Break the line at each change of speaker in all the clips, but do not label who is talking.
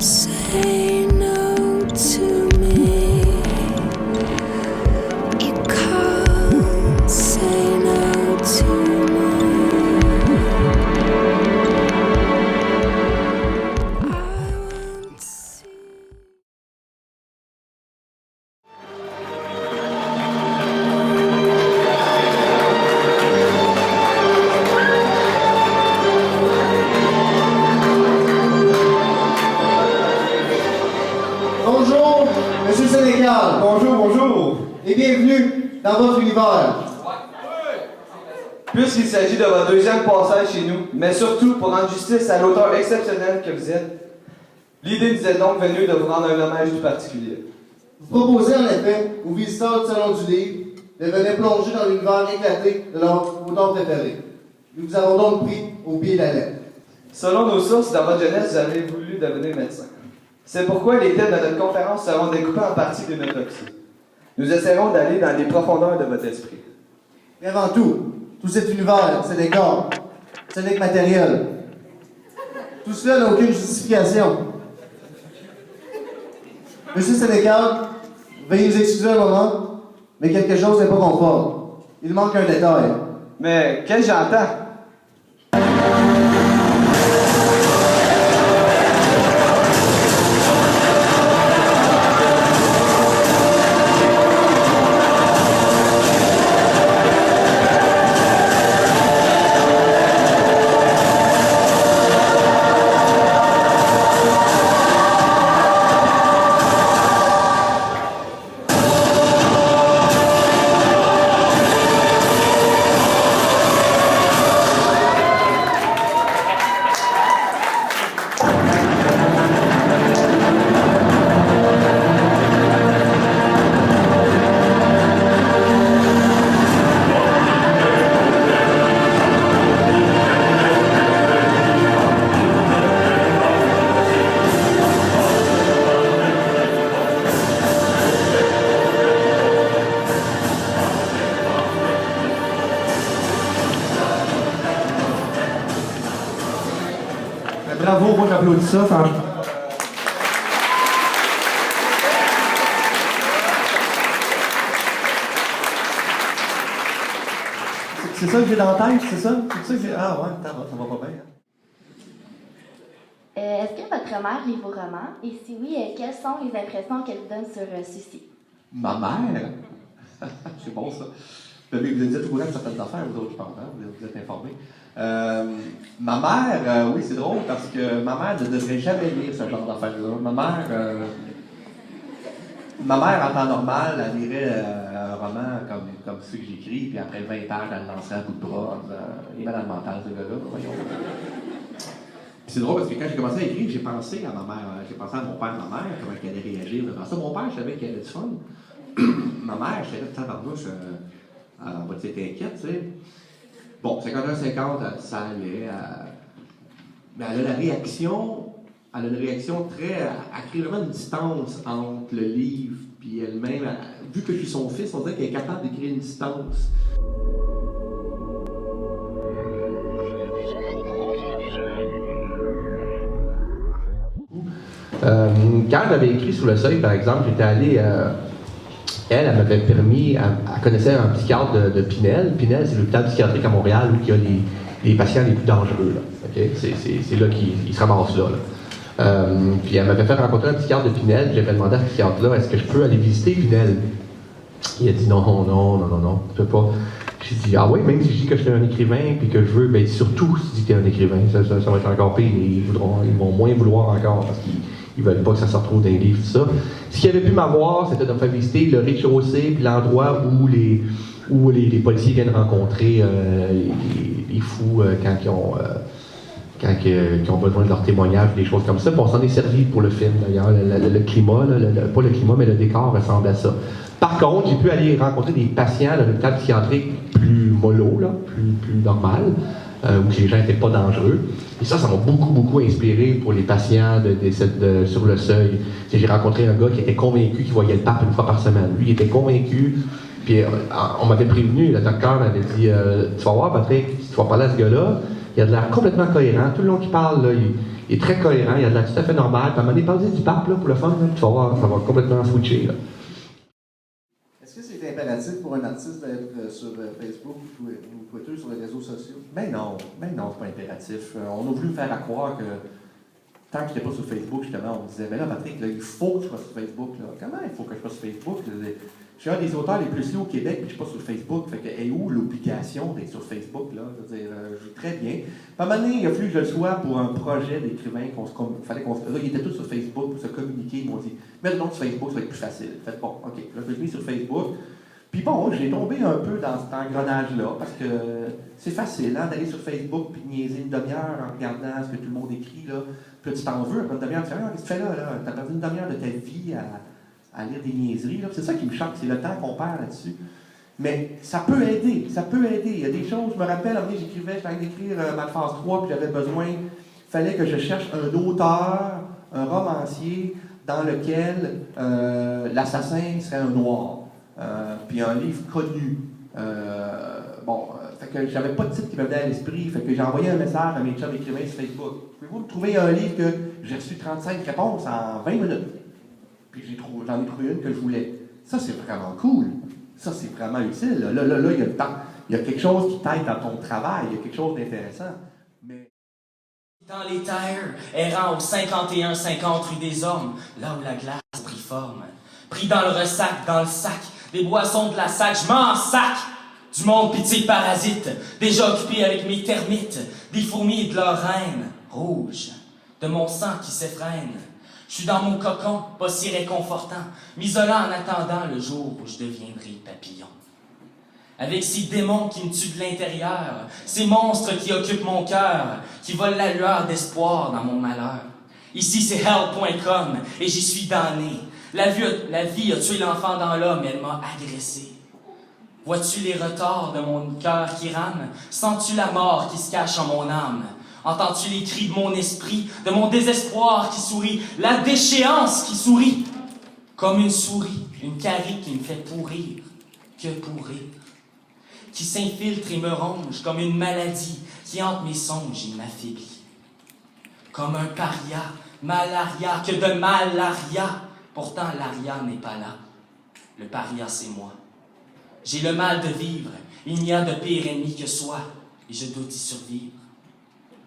Say no to me. You can't say no to me. I want to see.
Bonjour, Monsieur Sénégal.
Bonjour, bonjour.
Et bienvenue dans votre univers.
Puisqu'il s'agit de votre deuxième passage chez nous, mais surtout pour rendre justice à l'auteur exceptionnel que vous êtes, l'idée nous est donc venue de vous rendre un hommage tout particulier.
Vous proposez en effet aux visiteurs du Salon du Livre de venir plonger dans l'univers éclaté de leur auteur préféré. Nous vous avons donc pris au pied de la lettre.
Selon nos sources, dans votre jeunesse, vous avez voulu devenir médecin. C'est pourquoi les thèmes de notre conférence seront découpés en parties d'une autopsie. Nous essaierons d'aller dans les profondeurs de votre esprit.
Mais avant tout cet univers, c'est des corps. Ce n'est que matériel. Tout cela n'a aucune justification. Monsieur Sénécal, veuillez nous excuser un moment, mais quelque chose n'est pas conforme. Il manque un détail.
Mais qu'est-ce que j'entends?
Bravo, moi j'applaudis ça. C'est ça que j'ai dans la tête, c'est ça? C'est ça que j'ai... Ah ouais, ça va pas bien.
Est-ce que votre mère lit vos romans? Et si oui, quelles sont les impressions qu'elle vous donne sur ceux-ci?
Ma mère? C'est bon ça. Vous êtes au courant de certaines affaires, vous autres, je pense, hein? Vous êtes informés. Ma mère, oui, c'est drôle parce que ma mère ne devrait jamais lire ce genre d'affaires-là. Ma mère, en temps normal, elle lirait un roman comme ceux que j'écris, puis après 20 pages, elle lancerait un bout de bras en disant « Il est malade mental, ce gars-là, voyons. » Puis c'est drôle parce que quand j'ai commencé à écrire, j'ai pensé à ma mère, j'ai pensé à mon père et ma mère, comment elle allait réagir. Dans ça, mon père, je savais qu'elle avait du fun. Ma mère, j'étais là, tabarnouche, elle va être inquiète, tu sais. Bon, 51-50, ça allait. Mais elle a une réaction très. Elle crée vraiment une distance entre le livre et elle-même. Vu que je suis son fils, on dirait qu'elle est capable de créer une distance. Quand j'avais écrit Sous le seuil, par exemple, j'étais allé. Elle m'avait permis, elle connaissait un psychiatre de Pinel. Pinel, c'est l'hôpital psychiatrique à Montréal où il y a les patients les plus dangereux. Là. Okay? C'est là qu'ils se ramassent là. Puis elle m'avait fait rencontrer un psychiatre de Pinel. J'avais demandé à ce psychiatre-là, est-ce que je peux aller visiter Pinel? Il a dit non, tu peux pas. J'ai dit, ah oui, même si je dis que je suis un écrivain puis que je veux, ben surtout si tu dis que tu es un écrivain, ça va être encore pire. Ils vont moins vouloir encore parce qu'ils veulent pas que ça se retrouve dans les livres, tout ça. Ce qui avait pu m'avoir, c'était de me faire visiter le rez-de-chaussée puis l'endroit où les policiers viennent rencontrer les fous quand ils ont besoin de leur témoignage, des choses comme ça. Puis on s'en est servi pour le film, d'ailleurs. Le climat, pas le climat, mais le décor ressemble à ça. Par contre, j'ai pu aller rencontrer des patients dans l'hôpital psychiatrique plus mollo, là, plus normal, où les gens n'étaient pas dangereux. Et ça m'a beaucoup inspiré pour les patients sur le seuil. J'ai rencontré un gars qui était convaincu qu'il voyait le pape une fois par semaine. Lui, il était convaincu. Puis on m'avait prévenu, le docteur m'avait dit tu vas voir, Patrick, si tu vas parler à ce gars-là, il a de l'air complètement cohérent. Tout le long qu'il parle, là, il est très cohérent, il a de l'air tout à fait normal. Puis à un moment donné, parlez du pape, là, pour le fun, là, puis tu vas voir, ça va complètement switcher, là.
Est-ce que c'est impératif pour un artiste d'être sur Facebook ou Twitter, sur les réseaux sociaux?
Ben non, c'est pas impératif. On a voulu me faire croire que tant que je n'étais pas sur Facebook, justement, on me disait, mais là, Patrick, là, il faut que je sois sur Facebook. Là. Comment il faut que je sois sur Facebook? Je suis un des auteurs les plus lus au Québec, puis je ne suis pas sur Facebook. Fait que, est où l'obligation d'être sur Facebook? Là? Je veux dire, je vis très bien. Puis à un moment donné, il a fallu que je le sois pour un projet d'écrivain. Là, ils étaient tous sur Facebook pour se communiquer. Ils m'ont dit, mets le nom sur Facebook, ça va être plus facile. Fait bon, OK. Là, je l'ai mis sur Facebook. Puis bon, j'ai tombé un peu dans cet engrenage-là, parce que c'est facile hein, d'aller sur Facebook puis niaiser une demi-heure en regardant ce que tout le monde écrit. Là. Puis là, tu t'en veux, après une demi-heure, tu fais, qu'est-ce que tu fais là? Tu as perdu une demi-heure de ta vie à lire des niaiseries. Là. C'est ça qui me choque, c'est le temps qu'on perd là-dessus. Mais ça peut aider, ça peut aider. Il y a des choses, je me rappelle, à un moment donné, j'écrivais, j'étais en train d'écrire ma phase 3, puis j'avais besoin, il fallait que je cherche un auteur, un romancier, dans lequel l'assassin serait un noir. Puis un livre connu. Fait que j'avais pas de titre qui me venait à l'esprit. Fait que j'ai envoyé un message à mes chums écrivains sur Facebook. Pouvez-vous me trouver un livre que j'ai reçu 35 réponses en 20 minutes? Puis j'en ai trouvé une que je voulais. Ça, c'est vraiment cool. Ça, c'est vraiment utile. Là, il y a quelque chose qui t'aide dans ton travail. Il y a quelque chose d'intéressant. Mais...
Dans les terres, errant au 51-50 rue des Hommes, là où la glace a pris forme. Pris dans le ressac, dans le sac, des boissons de la sac, je m'en sac! Du monde pitié parasite, déjà occupé avec mes termites, des fourmis et de leur reine, rouge, de mon sang qui s'effrène. Je suis dans mon cocon, pas si réconfortant, m'isolant en attendant le jour où je deviendrai papillon. Avec ces démons qui me tuent de l'intérieur, ces monstres qui occupent mon cœur, qui volent la lueur d'espoir dans mon malheur. Ici c'est hell.com et j'y suis damné. La vie a tué l'enfant dans l'homme, elle m'a agressé. Vois-tu les retards de mon cœur qui rame? Sens-tu la mort qui se cache en mon âme? Entends-tu les cris de mon esprit, de mon désespoir qui sourit, la déchéance qui sourit? Comme une souris, une carie qui me fait pourrir, que pourrir? Qui s'infiltre et me ronge comme une maladie qui hante mes songes et m'affaiblit. Comme un paria, malaria, que de malaria. Pourtant, l'aria n'est pas là. Le paria, c'est moi. J'ai le mal de vivre. Il n'y a de pire ennemi que soi. Et je dois y survivre.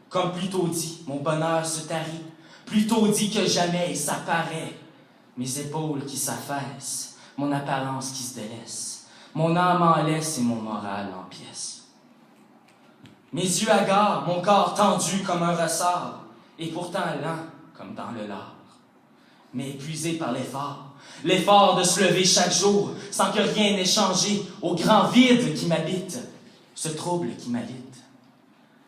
Comme plus tôt dit, mon bonheur se tarit. Plus tôt dit que jamais, et ça paraît. Mes épaules qui s'affaissent. Mon apparence qui se délaisse. Mon âme en laisse et mon moral en pièces. Mes yeux hagards, mon corps tendu comme un ressort. Et pourtant lent comme dans le lard. Mais épuisé par l'effort de se lever chaque jour, sans que rien n'ait changé, au grand vide qui m'habite, ce trouble qui m'habite.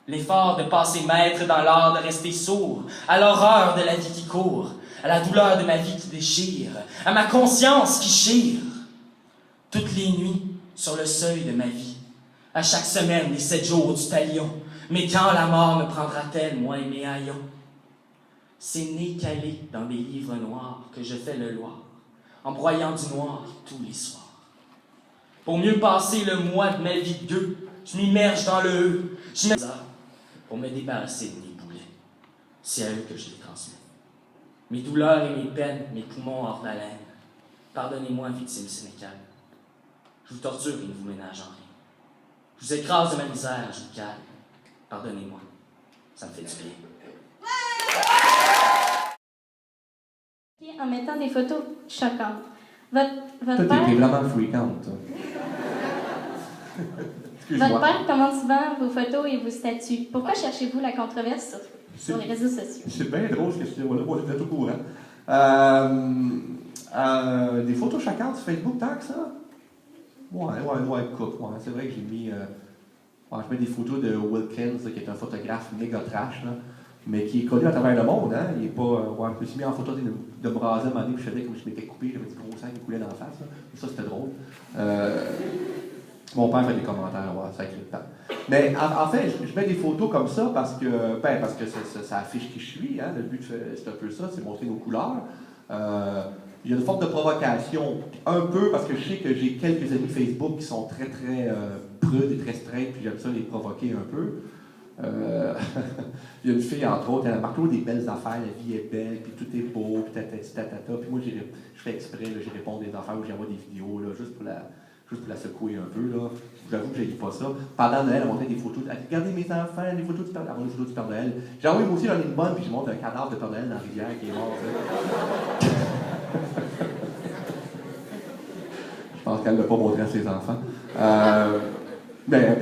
L'effort de passer maître dans l'art de rester sourd, à l'horreur de la vie qui court, à la douleur de ma vie qui déchire, à ma conscience qui chire. Toutes les nuits, sur le seuil de ma vie, à chaque semaine les 7 jours du talion, mais quand la mort me prendra-t-elle, moi et mes haillons? C'est né calé dans des livres noirs que je fais le loir, en broyant du noir tous les soirs. Pour mieux passer le mois de ma vie de gueux, je m'immerge dans le eux, je mets pour me débarrasser de mes boulets. C'est à eux que je les transmets. Mes douleurs et mes peines, mes poumons hors d'haleine. Pardonnez-moi, victime sénécale. Je vous torture et ne vous ménage en rien. Je vous écrase de ma misère, je vous calme. Pardonnez-moi, ça me fait du bien.
En mettant des photos choquantes. Votre
Toi,
père...
t'es vraiment freakant, toi.
Votre père commente souvent vos photos et vos statuts. Pourquoi cherchez-vous la controverse sur les réseaux sociaux?
C'est bien drôle cette question-là, moi j'étais tout courant. Des photos choquantes sur Facebook, tant que ça? Ouais, écoute, c'est vrai que j'ai mis... je mets des photos de Wilkins, là, qui est un photographe méga trash, là, mais qui est connu à travers le monde, hein? Il est pas... je me suis mis en photo de me raser à un moment donné, puis je savais comme je m'étais coupé, j'avais du gros sang qui coulait dans la face, là. Et ça, c'était drôle. Mon père fait des commentaires, ça avec le temps. Mais en fait, je mets des photos comme ça parce que ça affiche qui je suis. Hein? Le but, c'est un peu ça, c'est montrer nos couleurs. Il y a une forme de provocation, un peu parce que je sais que j'ai quelques amis Facebook qui sont très, très prudes et très straight, puis j'aime ça les provoquer un peu. Il y a une fille, entre autres, elle a marqué des belles affaires, la vie est belle, puis tout est beau, puis tatata. Puis moi, je fais exprès, là, je réponds des affaires où j'envoie des vidéos, là, juste pour la secouer un peu. Là. J'avoue que je n'ai pas ça. Pendant Noël, elle montrait des photos. Elle dit, regardez mes enfants, des photos du Père Noël. Des photos du Père Noël. J'ai envoyé moi aussi, j'en ai une bonne, puis je montre un cadavre de Père Noël dans la rivière qui est mort. Je pense qu'elle ne l'a pas montré à ses enfants. Mais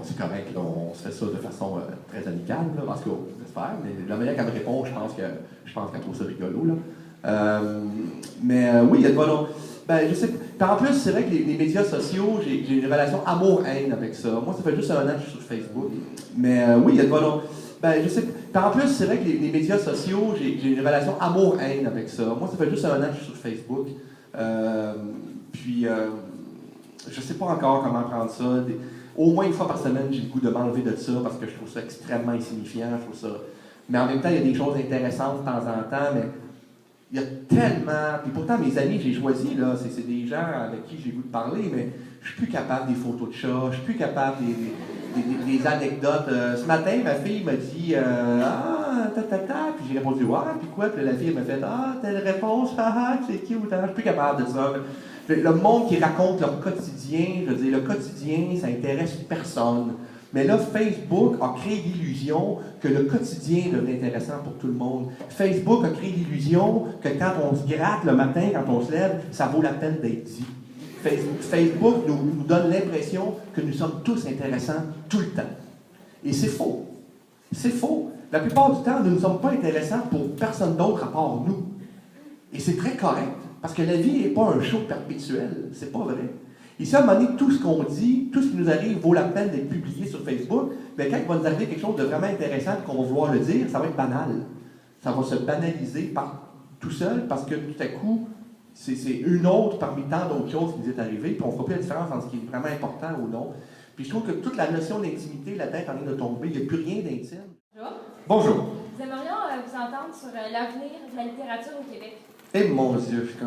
c'est correct, là, on se fait ça de façon très amicale, là, parce qu'on j'espère, mais la manière qu'elle me répond, je pense qu'elle trouve ça rigolo. Là. Oui, il y a de bon. Je sais. Puis en plus, c'est vrai que les médias sociaux, j'ai une relation amour-haine avec ça. Moi, ça fait juste 1 an que je suis sur Facebook. Mais oui, il y a de bon. Je sais. Puis en plus, c'est vrai que les médias sociaux, j'ai une relation amour-haine avec ça. Moi, ça fait juste 1 an que je suis sur Facebook. Je sais pas encore comment prendre ça. Au moins une fois par semaine, j'ai le goût de m'enlever de ça parce que je trouve ça extrêmement insignifiant. Mais en même temps, il y a des choses intéressantes de temps en temps, mais il y a tellement. Puis pourtant, mes amis que j'ai choisis, là, c'est des gens avec qui j'ai le goût de parler, mais je suis plus capable des photos de chats, je suis plus capable des anecdotes. Ce matin, ma fille m'a dit puis j'ai répondu ouais, puis quoi? Puis la fille m'a fait telle réponse, c'est cute, hein? Je suis plus capable de ça. Le monde qui raconte leur quotidien, je veux dire, le quotidien, ça intéresse personne. Mais là, Facebook a créé l'illusion que le quotidien devient intéressant pour tout le monde. Facebook a créé l'illusion que quand on se gratte le matin, quand on se lève, ça vaut la peine d'être dit. Facebook nous donne l'impression que nous sommes tous intéressants tout le temps. Et c'est faux. C'est faux. La plupart du temps, nous ne sommes pas intéressants pour personne d'autre à part nous. Et c'est très correct. Parce que la vie n'est pas un show perpétuel. C'est pas vrai. Ici, à un moment donné, tout ce qu'on dit, tout ce qui nous arrive vaut la peine d'être publié sur Facebook. Mais quand il va nous arriver quelque chose de vraiment intéressant et qu'on va vouloir le dire, ça va être banal. Ça va se banaliser par tout seul parce que tout à coup, c'est une autre parmi tant d'autres choses qui nous est arrivée. Puis on ne fera plus la différence entre ce qui est vraiment important ou non. Puis je trouve que toute la notion d'intimité, la tête en train de tomber, il n'y a plus rien d'intime.
Bonjour.
Bonjour.
Nous aimerions vous entendre sur l'avenir de la littérature au Québec.
Eh mon Dieu, je suis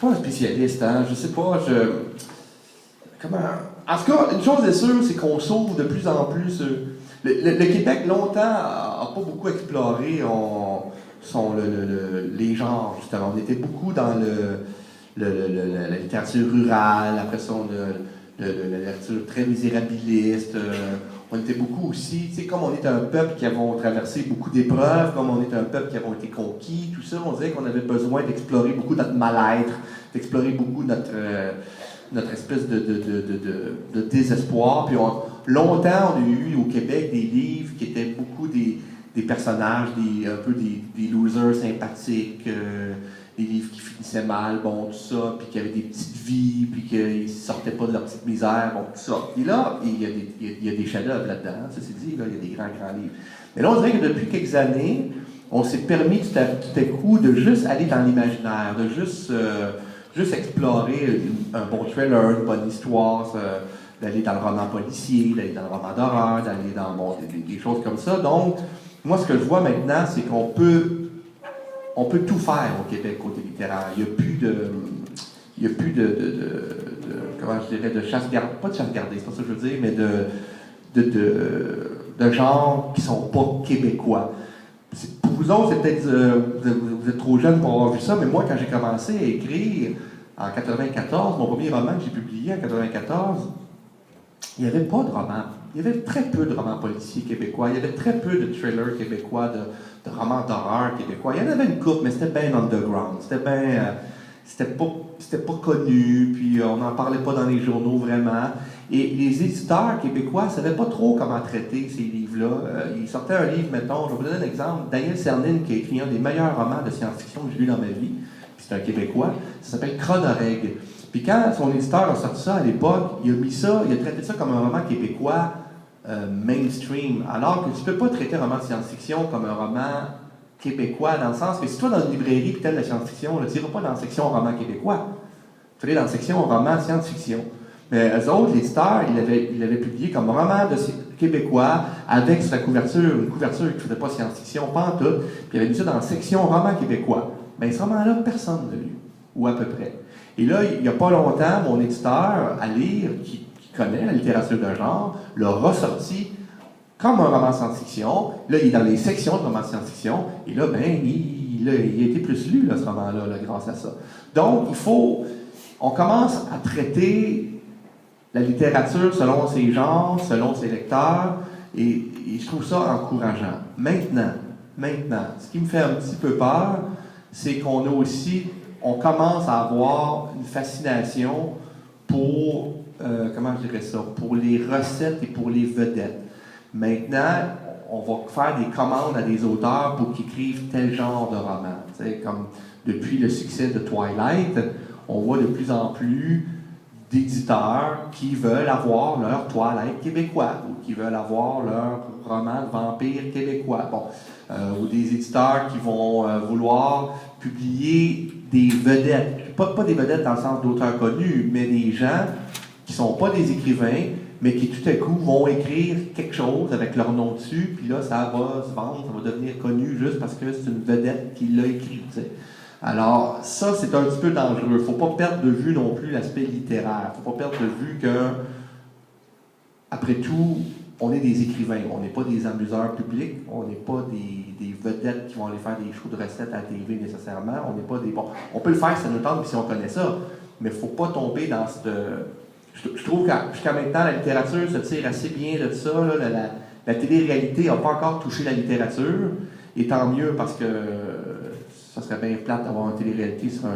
pas un spécialiste, hein. Je sais pas, comment. En tout cas, une chose est sûre, c'est qu'on s'ouvre de plus en plus. Le Québec, longtemps, n'a pas beaucoup exploré les genres, justement. On était beaucoup dans la littérature rurale, après ça, la littérature très misérabiliste. On était beaucoup aussi, tu sais, comme on est un peuple qui avons traversé beaucoup d'épreuves, comme on est un peuple qui avons été conquis, tout ça, on dirait qu'on avait besoin d'explorer beaucoup notre mal-être, d'explorer beaucoup notre espèce de désespoir. Puis longtemps, on a eu au Québec des livres qui étaient beaucoup des personnages, un peu des losers sympathiques, des livres qui finissaient mal, bon, tout ça, puis qui avaient des petites vies, puis qu'ils ne sortaient pas de leur petite misère, bon, tout ça. Et là, il y a des chefs-d'œuvre là-dedans, ça c'est dit, là, il y a des grands livres. Mais là, on dirait que depuis quelques années, on s'est permis tout à coup de juste aller dans l'imaginaire, de juste explorer un bon thriller, une bonne histoire, d'aller dans le roman policier, d'aller dans le roman d'horreur, d'aller dans des choses comme ça. Donc, moi, ce que je vois maintenant, c'est qu'on peut tout faire au Québec côté littéraire. Il n'y a plus de comment je dirais, de chasse-gardée, pas de chasse-gardée, c'est pas ça que je veux dire, mais de genres qui ne sont pas québécois. Pour vous autres, c'est peut-être, vous êtes trop jeunes pour avoir vu ça, mais moi, quand j'ai commencé à écrire en 94, mon premier roman que j'ai publié en 94, il n'y avait pas de roman. Il y avait très peu de romans policiers québécois. Il y avait très peu de thrillers québécois, de romans d'horreur québécois. Il y en avait une couple, mais c'était bien underground. C'était pas connu, puis on n'en parlait pas dans les journaux vraiment. Et les éditeurs québécois ne savaient pas trop comment traiter ces livres-là. Ils sortaient un livre, mettons, je vais vous donner un exemple. Daniel Cernine, qui a écrit un des meilleurs romans de science-fiction que j'ai lu dans ma vie, c'est un Québécois, ça s'appelle Chronoreg. Puis quand son éditeur a sorti ça à l'époque, il a traité ça comme un roman québécois mainstream, alors que tu ne peux pas traiter un roman de science-fiction comme un roman québécois, dans le sens que si toi, dans une librairie, puis t'aimes la science-fiction, tu n'iras pas dans la section roman québécois. Tu vas aller dans la section roman science-fiction. Mais eux autres, l'éditeur, il l'avait publié comme roman québécois, avec sa couverture, une couverture qui ne faisait pas science-fiction, pas en tout, puis il avait mis ça dans la section roman québécois. Mais ce roman-là, personne ne l'a lu, ou à peu près. Et là, il n'y a pas longtemps, mon éditeur, à lire, qui connaît la littérature de genre, l'a ressorti comme un roman science-fiction. Là, il est dans les sections de roman science-fiction, et là, ben, il a été plus lu, là, ce roman-là, là, grâce à ça. Donc, on commence à traiter la littérature selon ses genres, selon ses lecteurs, et je trouve ça encourageant. Maintenant, ce qui me fait un petit peu peur, c'est qu'on commence à avoir une fascination pour, comment je dirais ça, pour les recettes et pour les vedettes. Maintenant, on va faire des commandes à des auteurs pour qu'ils écrivent tel genre de roman. Tu sais, comme depuis le succès de Twilight, on voit de plus en plus d'éditeurs qui veulent avoir leur Twilight québécois ou qui veulent avoir leur roman de vampire québécois. Bon, ou des éditeurs qui vont vouloir publier des vedettes. Pas des vedettes dans le sens d'auteurs connus, mais des gens qui ne sont pas des écrivains, mais qui tout à coup vont écrire quelque chose avec leur nom dessus, puis là, ça va se vendre, ça va devenir connu juste parce que c'est une vedette qui l'a écrit. T'sais. Alors, ça, c'est un petit peu dangereux. Il ne faut pas perdre de vue non plus l'aspect littéraire. Il ne faut pas perdre de vue que, après tout, on est des écrivains. On n'est pas des amuseurs publics. On n'est pas des vedettes qui vont aller faire des shows de recettes à la TV nécessairement. On n'est pas des... Bon, on peut le faire, ça nous tente, puis si on connaît ça, mais il ne faut pas tomber dans cette... Je trouve que jusqu'à maintenant, la littérature se tire assez bien de ça. Là, la télé-réalité n'a pas encore touché la littérature, et tant mieux parce que ça serait bien plate d'avoir une télé-réalité sur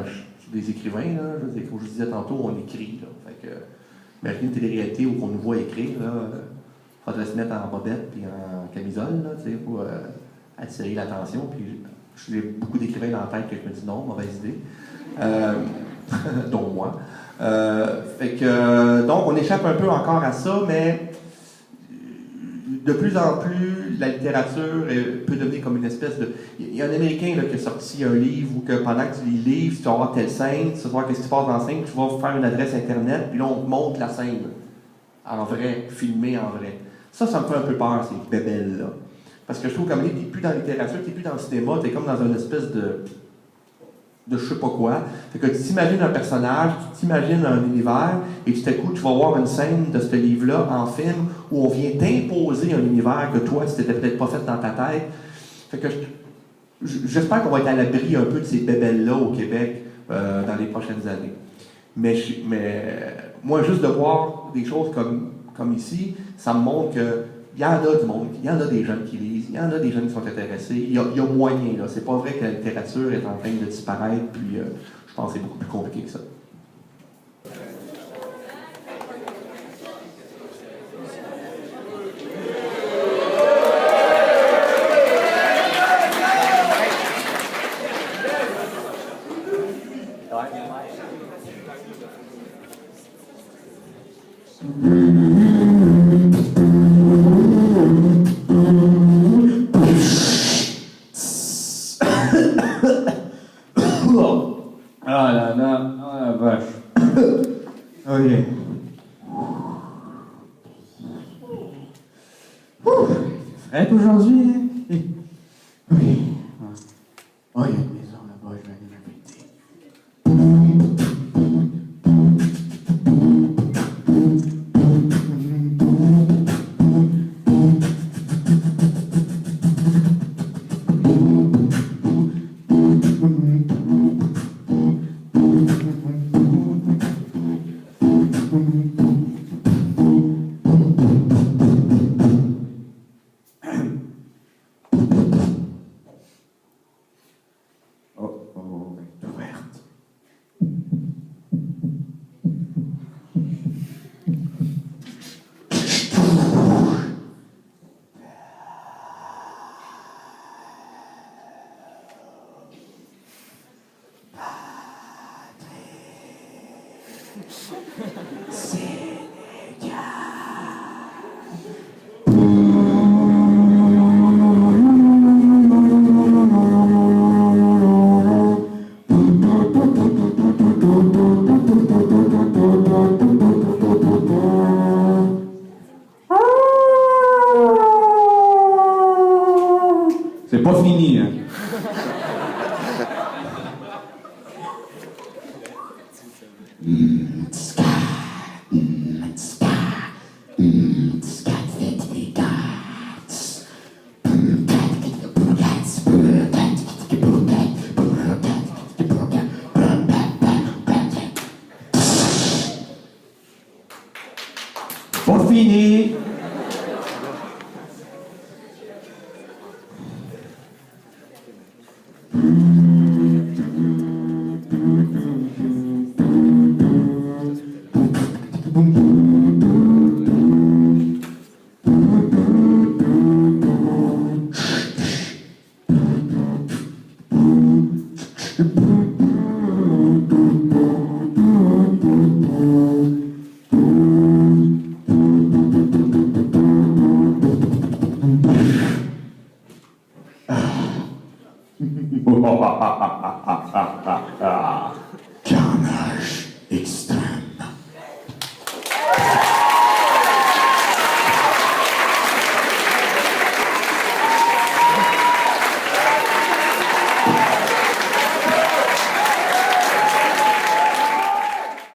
des écrivains. Là. Je veux dire, comme je vous disais tantôt, on écrit. Là. Fait que, imaginez une télé-réalité où on nous voit écrire. Il faudrait se mettre en bobette et en camisole là, pour attirer l'attention. Puis j'ai beaucoup d'écrivains dans la tête que je me dis non, mauvaise idée. Dont moi. Fait que, donc, on échappe un peu encore à ça, mais de plus en plus, la littérature peut devenir comme une espèce de... Il y a un Américain là, qui a sorti un livre où que pendant que tu lis le livre, tu vas voir telle scène, tu vas voir qu'est-ce qui se passe dans la scène, tu vas faire une adresse Internet, puis là, on te montre la scène en vrai, filmée en vrai. Ça me fait un peu peur, ces bébelles-là. Parce que je trouve que comme tu n'es plus dans la littérature, tu n'es plus dans le cinéma, tu es comme dans une espèce de je sais pas quoi. Fait que tu t'imagines un personnage, tu t'imagines un univers, et tout à coup, tu vas voir une scène de ce livre-là en film où on vient t'imposer un univers que toi, tu t'étais peut-être pas fait dans ta tête. Fait que j'espère qu'on va être à l'abri un peu de ces bébelles-là au Québec dans les prochaines années. Mais moi, juste de voir des choses comme ici, ça me montre que il y en a du monde, il y en a des jeunes qui lisent, il y en a des jeunes qui sont intéressés. Il y a moyen, là. C'est pas vrai que la littérature est en train de disparaître, puis je pense que c'est beaucoup plus compliqué que ça.
Ah là là, oh la vache. Ok. Frais aujourd'hui, hein? Oui. Oh, il y a une maison là-bas, je vais aller m'habiter. C'est pas fini, hein? plus